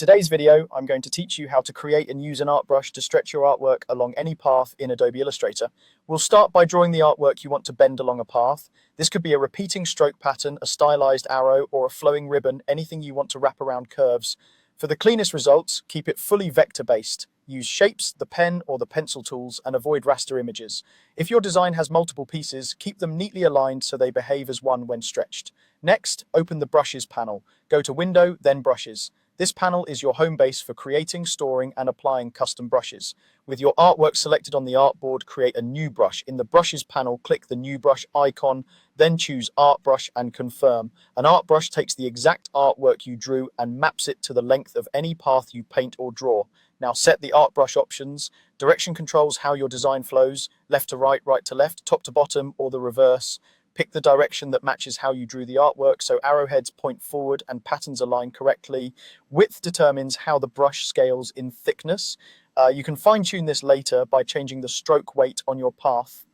today's video, I'm going to teach you how to create and use an art brush to stretch your artwork along any path in Adobe Illustrator. We'll start by drawing the artwork you want to bend along a path. This could be a repeating stroke pattern, a stylized arrow, or a flowing ribbon, anything you want to wrap around curves. For the cleanest results, keep it fully vector-based. Use shapes, the pen or the pencil tools, and avoid raster images. If your design has multiple pieces, keep them neatly aligned so they behave as one when stretched. Next, open the Brushes panel. Go to Window, then Brushes. This panel is your home base for creating, storing, and applying custom brushes. With your artwork selected on the artboard, create a new brush. In the Brushes panel, click the New Brush icon, then choose Art Brush and confirm. An art brush takes the exact artwork you drew and maps it to the length of any path you paint or draw. Now set the art brush options. Direction controls how your design flows, left to right, right to left, top to bottom, or the reverse. Pick the direction that matches how you drew the artwork, so arrowheads point forward and patterns align correctly. Width determines how the brush scales in thickness. You can fine-tune this later by changing the stroke weight on your path.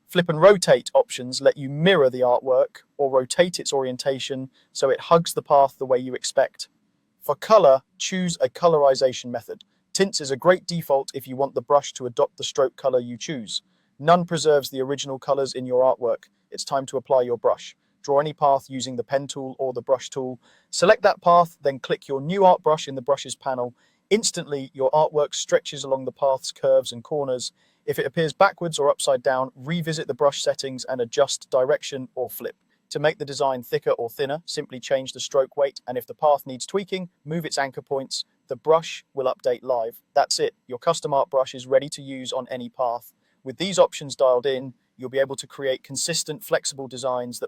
Flip and rotate options let you mirror the artwork or rotate its orientation so it hugs the path the way you expect. For color, choose a colorization method. Tints is a great default if you want the brush to adopt the stroke color you choose. None preserves the original colors in your artwork. It's time to apply your brush. Draw any path using the pen tool or the brush tool. Select that path, then click your new art brush in the Brushes panel. Instantly, your artwork stretches along the path's curves and corners. If it appears backwards or upside down, revisit the brush settings and adjust direction or flip. To make the design thicker or thinner, simply change the stroke weight, and if the path needs tweaking, move its anchor points. The brush will update live. That's it. Your custom art brush is ready to use on any path. With these options dialed in, you'll be able to create consistent, flexible designs that